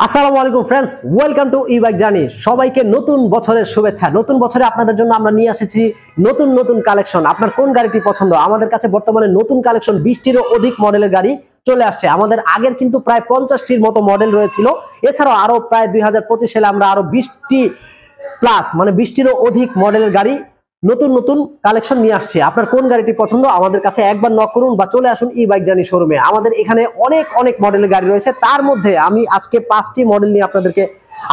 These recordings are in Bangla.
আসসালামু আলাইকুম friends, welcome to E bike journey. সবাইকে নতুন বছরের শুভেচ্ছা। নতুন বছরে আপনাদের জন্য আমরা নিয়ে এসেছি নতুন নতুন কালেকশন। আপনার কোন গাড়িটি পছন্দ? আমাদের কাছে বর্তমানে নতুন কালেকশন 20টিরও অধিক মডেলের গাড়ি চলে আসছে। আমাদের আগের কিন্তু প্রায় 50টির মতো মডেল রয়েছিল। এছাড়াও আরো প্রায় 2025 সালে আমরা আরো 20টি প্লাস মানে 20টিরও অধিক মডেলের গাড়ি নতুন নতুন কালেকশন নিয়ে আসছে। আপনার কোন গাড়িটি পছন্দ? আমাদের কাছে একবার নক করুন বা চলে আসুন ই বাইক জার্নি শোরুমে। আমাদের এখানে অনেক অনেক মডেলের গাড়ি রয়েছে। তার মধ্যে আমি আজকে 5টি মডেল নিয়ে আপনাদেরকে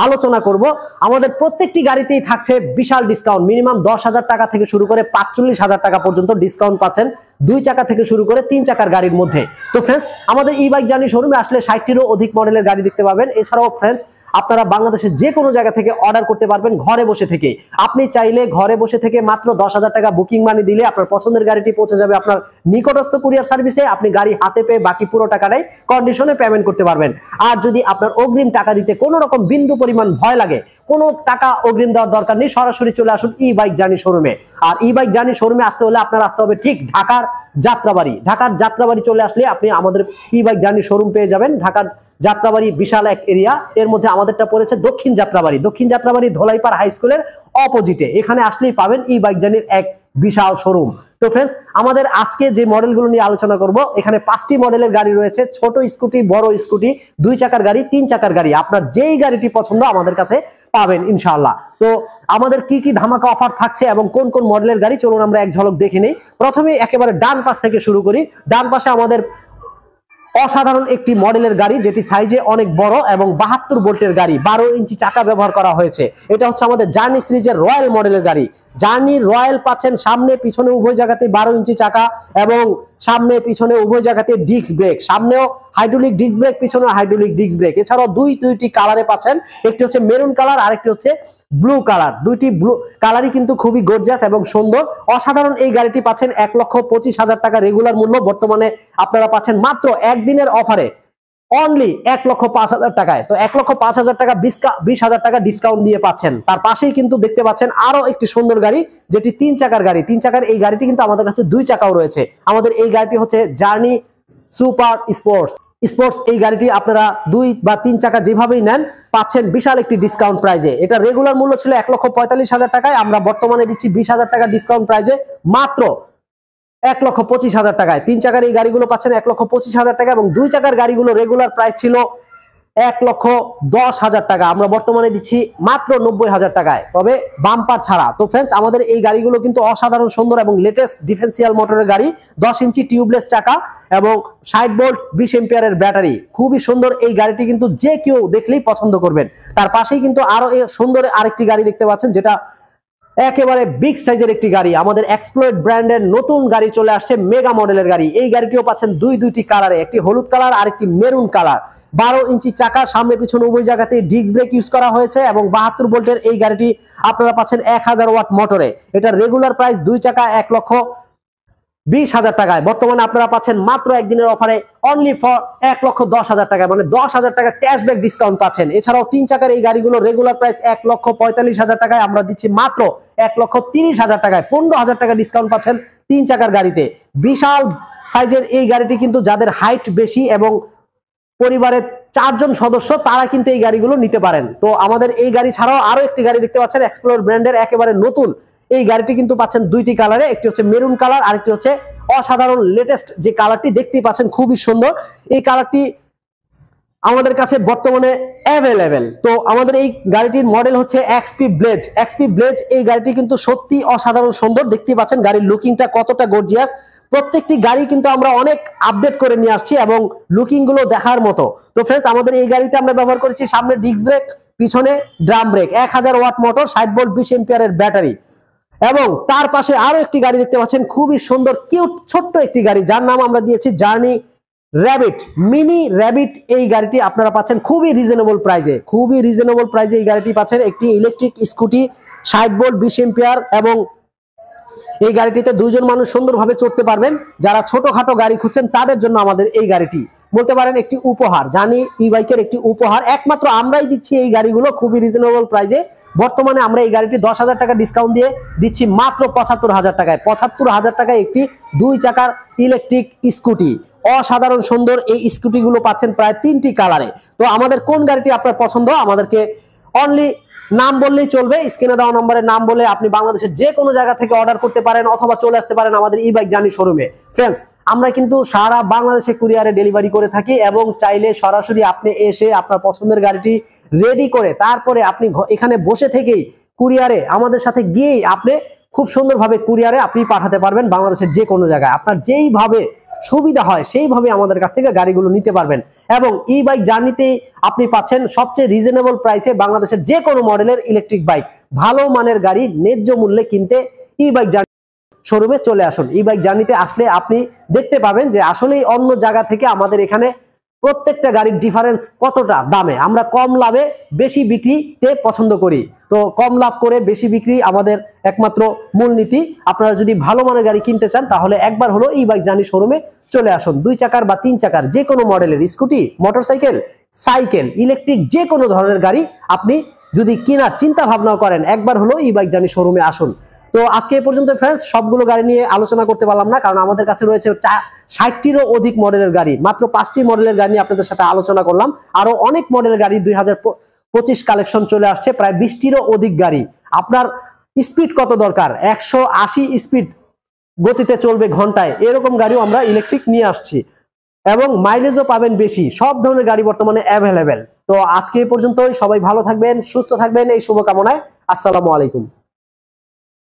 আলোচনা করব। আমাদের প্রত্যেকটি গাড়িতেই থাকছে বিশাল ডিসকাউন্ট। মিনিমাম 10,000 টাকা থেকে শুরু করে 45,000 টাকা পর্যন্ত ডিসকাউন্ট পাচ্ছেন 2 চাকা থেকে শুরু করে 3 চাকার গাড়ির মধ্যে। তো ফ্রেন্ডস, আমাদের ই বাইক জার্নি শোরুমে আসলে 60টিরও অধিক মডেলের গাড়ি দেখতে পাবেন। এছাড়াও ফ্রেন্ডস, আপনারা বাংলাদেশের যে কোনো জায়গা থেকে অর্ডার করতে পারবেন ঘরে বসে থেকে। আপনি চাইলে ঘরে বসে থেকে মাত্র 10,000 টাকা বুকিং মানি দিলে আপনার পছন্দের গাড়িটি পৌঁছে যাবে আপনার নিকটস্থ কুরিয়ার সার্ভিসে। আপনি গাড়ি হাতে পেয়ে বাকি পুরো টাকাটাই কন্ডিশনে পেমেন্ট করতে পারবেন। আর যদি আপনার অগ্রিম টাকা দিতে কোনো রকম বিন্দু পরিমাণ ভয় লাগে, কোনো টাকা অগ্রিম দেওয়ার দরকার নেই, সরাসরি চলে আসুন ই বাইক জার্নি শোরুমে। আর ই বাইক জার্নি শোরুমে আসতে হলে আপনার আসতে হবে ঠিক ঢাকার যাত্রাবাড়ি। ঢাকার যাত্রাবাড়ি চলে আসলে আপনি আমাদের ই বাইক জার্নি শোরুম পেয়ে যাবেন। ঢাকার যাত্রাবাড়ি বিশাল এক এরিয়া, এর মধ্যে আমাদেরটা পড়েছে দক্ষিণ যাত্রাবাড়ি। দক্ষিণ যাত্রাবাড়ি ধোলাইপাড় হাই স্কুলের অপোজিটে। এখানে আসলেই পাবেন ই বাইক জার্নির এক বিশাল শোরুম। তো ফ্রেন্ডস, আমাদের আজকে যে মডেলগুলো নিয়ে আলোচনা করব, এখানে 5টি মডেলের গাড়ি রয়েছে। ছোট স্কুটি, বড় স্কুটি, 2 চাকার গাড়ি, 3 চাকার গাড়ি। আপনার যেই গাড়িটি পছন্দ আমাদের কাছে পাবেন ইনশাআল্লাহ। তো আমাদের কি কি ধামাকা অফার থাকছে এবং কোন কোন মডেলের গাড়ি, চলুন আমরা এক ঝলক দেখে নেই। প্রথমে একেবারে ডান পাশ থেকে শুরু করি। ডান পাশে আমাদের অসাধারণ একটি মডেলের গাড়ি, যেটি সাইজে অনেক বড় এবং 72 ভোল্টের গাড়ি, 12 ইঞ্চি চাকা ব্যবহার করা হয়েছে। এটা হচ্ছে আমাদের জার্নি সিরিজের রয়্যাল মডেলের গাড়ি। জার্নি রয়্যাল পাচ্ছেন সামনে পিছনে উভয় জায়গাতে 12 ইঞ্চি চাকা এবং সামনে পিছনে উভয় জায়গাতে ডিস্ক ব্রেক। সামনেও হাইড্রোলিক ডিস্ক ব্রেক, পিছনেও হাইড্রোলিক ডিস্ক ব্রেক। এছাড়াও দুইটি কালারে পাচ্ছেন, একটি হচ্ছে মেরুন কালার, আরেকটি হচ্ছে ব্লু কালার। দুইটি ব্লু কালারই কিন্তু খুবই গর্জিয়াস এবং সুন্দর, অসাধারণ। এই গাড়িটি পাচ্ছেন 1,25,000 টাকা রেগুলার মূল্য। বর্তমানে আপনারা পাচ্ছেন মাত্র একদিনের অফারে অনলি 1,05,000 টাকায়। তো 1,05,000 টাকা 20,000 টাকা ডিসকাউন্ট দিয়ে পাচ্ছেন। তার পাশেই কিন্তু দেখতে পাচ্ছেন আরো একটি সুন্দর গাড়ি, যেটি 3 চাকার গাড়ি। 3 চাকার এই গাড়িটি কিন্তু আমাদের কাছে 2 চাকাও রয়েছে। আমাদের এই গাড়িটি হচ্ছে জার্নি সুপার স্পোর্টস। এই গাড়িটি আপনারা 2 বা 3 চাকা যেভাবেই নেন পাচ্ছেন বিশাল একটি ডিসকাউন্ট প্রাইজে। এটা রেগুলার মূল্য ছিল 1,45,000 টাকায়, আমরা বর্তমানে দিচ্ছি 20,000 টাকা ডিসকাউন্ট প্রাইজে মাত্র 1,25,000 টাকায়। 3 চাকার এই গাড়িগুলো পাচ্ছেন 1,25,000 টাকা এবং 2 চাকার গাড়িগুলো রেগুলার প্রাইস ছিল 1,10,000 টাকা, আমরা বর্তমানে দিচ্ছি মাত্র 90,000 টাকায়, তবে বাম্পার ছাড়া। তো ফ্রেন্ডস, আমাদের এই গাড়িগুলো কিন্তু অসাধারণ সুন্দর এবং লেটেস্ট ডিফেন্সিয়াল মোটরের গাড়ি, 10 ইঞ্চি টিউবলেস চাকা এবং 60 ভোল্ট 20 এম্পিয়ারের ব্যাটারি। খুবই সুন্দর এই গাড়িটি, কিন্তু যে কেউ দেখলেই পছন্দ করবেন। তার পাশেই কিন্তু আরো সুন্দর আরেকটি গাড়ি দেখতে পাচ্ছেন, যেটা একেবারে বিগ সাইজের একটি গাড়ি। আমাদের এক্সপ্লোয়েট ব্র্যান্ডের নতুন গাড়ি চলে আসছে, মেগা মডেলের গাড়ি। এই গাড়িটিও পাচ্ছেন দুইটি কালারে, একটি হলুদ কালার আর একটি মেরুন কালার। 12 ইঞ্চি চাকা, সামনে পিছনে উভয় জায়গাতে ডিস্ক ব্রেক ইউজ করা হয়েছে এবং 72 ভোল্টের এই গাড়িটি আপনারা পাচ্ছেন 1000 ওয়াট মোটরে। এটা রেগুলার প্রাইস 2 চাকা 1,20,000 টাকায়। বর্তমানে আপনারা পাচ্ছেন মাত্র একদিনের অফারে অনলি ফর 1,10,000 টাকায়, মানে 10,000 টাকা ক্যাশব্যাক ডিসকাউন্ট পাচ্ছেন। এছাড়াও 3 চাকার এই গাড়িগুলো রেগুলার প্রাইস 1,45,000 টাকায়, আমরা দিচ্ছি মাত্র 1,30,000 টাকায়। 15,000 টাকা ডিসকাউন্ট পাচ্ছেন 3 চাকার গাড়িতে। বিশাল সাইজের এই গাড়িটি কিন্তু যাদের হাইট বেশি এবং পরিবারের 4 জন সদস্য, তারা কিন্তু এই গাড়িগুলো নিতে পারেন। তো আমাদের এই গাড়ি ছাড়াও আরো একটি গাড়ি দেখতে পাচ্ছেন, এক্সপ্লোরার ব্র্যান্ডের একেবারে নতুন। এই গাড়িটি কিন্তু পাচ্ছেন 2টি কালারে, একটি হচ্ছে মেরুন কালার, আরেকটি হচ্ছে অসাধারণ লেটেস্ট যে কালারটি দেখতেই পাচ্ছেন, খুবই সুন্দর। এই কালারটি আমাদের কাছে বর্তমানে অ্যাভেলেবেল। তো আমাদের এই গাড়িটির মডেল হচ্ছে এক্সপি ব্লেজ। এই গাড়িটি কিন্তু সত্যি অসাধারণ সুন্দর, দেখতেই পাচ্ছেন গাড়ির লুকিংটা কতটা গর্জিয়াস। প্রত্যেকটি গাড়ি কিন্তু আমরা অনেক আপডেট করে নিয়ে আসছি এবং লুকিং গুলো দেখার মতো। তো ফ্রেন্ডস, আমাদের এই গাড়িতে আমরা ব্যবহার করেছি সামনে ডিস্ক ব্রেক, পিছনে drum brake, 1000 watt motor, 60 volt 20 এম্পিয়ারের ব্যাটারি। এবং তার পাশে আরো একটি গাড়ি দেখতে পাচ্ছেন, খুবই সুন্দর কিউট ছোট্ট একটি গাড়ি, যার নাম আমরা দিয়েছি জার্নি র্যাবিট, মিনি র্যাবিট। এই গাড়িটি আপনারা পাচ্ছেন খুবই রিজনেবল প্রাইজে এই গাড়িটি পাচ্ছেন। একটি ইলেকট্রিক স্কুটি, 60 ভোল্ট 20 এম্পিয়ার এবং এই গাড়িটিতে 2 জন মানুষ সুন্দরভাবে চড়তে পারবেন। যারা ছোটখাটো গাড়ি খুঁজছেন তাদের জন্য আমাদের এই গাড়িটি বলতে পারেন একটি উপহার। জানি ই বাইকের একটি উপহার, একমাত্র আমরাই দিচ্ছি এই গাড়িগুলো খুবই রিজনেবল প্রাইজে বর্তমানে আমরা এই গাড়িটি 10,000 টাকা ডিসকাউন্ট দিয়ে দিচ্ছি মাত্র 75,000 টাকায়। 75,000 টাকায় একটি 2 চাকার ইলেকট্রিক স্কুটি, অসাধারণ সুন্দর এই স্কুটিগুলো পাচ্ছেন প্রায় 3টি কালারে। তো আমাদের কোন গাড়িটি আপনার পছন্দ আমাদেরকে অনলি নাম বললেই চলবে, স্ক্রিনে দেওয়া নম্বরে নাম বলে আপনি বাংলাদেশের যে কোনো জায়গা থেকে অর্ডার করতে পারেন অথবা চলে আসতে পারেন আমাদের ই বাইক জার্নি শোরুমে। ফ্রেন্ডস, আমরা কিন্তু সারা বাংলাদেশে কুরিয়ারে ডেলিভারি করে থাকি এবং চাইলে সরাসরি আপনি এসে আপনার পছন্দের গাড়িটি রেডি করে তারপরে আপনি এখানে বসে থেকেই কুরিয়ারে আমাদের সাথে গিয়েই আপনি খুব সুন্দরভাবে কুরিয়ারে আপনি পাঠাতে পারবেন বাংলাদেশের যে কোনো জায়গায়। আপনার যেইভাবে সুবিধা হয় সেইভাবে আমাদের কাছ থেকে গাড়িগুলো নিতে পারবেন এবং ই বাইক জার্নিতে আপনি পাচ্ছেন সবচেয়ে রিজনেবল প্রাইসে বাংলাদেশের যে কোনো মডেলের ইলেকট্রিক বাইক, ভালো মানের গাড়ি ন্যায্য মূল্যে কিনতে ই বাইক জার্নি শোরুমে চলে আসুন। ই বাইক জার্নিতে আসলে আপনি দেখতে পাবেন যে আসলেই অন্য জায়গা থেকে আমাদের এখানে প্রত্যেকটা গাড়ির ডিফারেন্স কতটা দামে। আমরা কম লাভে বেশি বিক্রিতে পছন্দ করি, তো কম লাভ করে বেশি বিক্রি আমাদের একমাত্র মূলনীতি। আপনারা যদি ভালো মানের গাড়ি কিনতে চান তাহলে একবার হলো ই বাইক জার্নি শোরুমে চলে আসুন। 2 চাকার বা 3 চাকার যে কোনো মডেলের স্কুটি, মোটরসাইকেল, সাইকেল, ইলেকট্রিক যে কোনো ধরনের গাড়ি আপনি যদি কেনার চিন্তা ভাবনা করেন একবার হলো ই বাইক জার্নি শোরুমে আসুন। তো আজকে এই পর্যন্ত ফ্রেন্ডস, সবগুলো গাড়ি নিয়ে আলোচনা করতে পারলাম না কারণ আমাদের কাছে রয়েছে 60টিরও অধিক মডেলের গাড়ি। মাত্র 5টি মডেলের গাড়ি নিয়ে আপনাদের সাথে আলোচনা করলাম। আরো অনেক মডেলের গাড়ি 2025 কালেকশন চলে আসছে, প্রায় 20টিরও অধিক গাড়ি। আপনার স্পিড কত দরকার, 180 স্পিড গতিতে চলবে ঘন্টায়, এরকম গাড়িও আমরা ইলেকট্রিক নিয়ে আসছি এবং মাইলেজও পাবেন বেশি। সব ধরনের গাড়ি বর্তমানে অ্যাভেলেবেল। তো আজকে এই পর্যন্তই, সবাই ভালো থাকবেন, সুস্থ থাকবেন এই শুভকামনায়। আসসালামু আলাইকুম।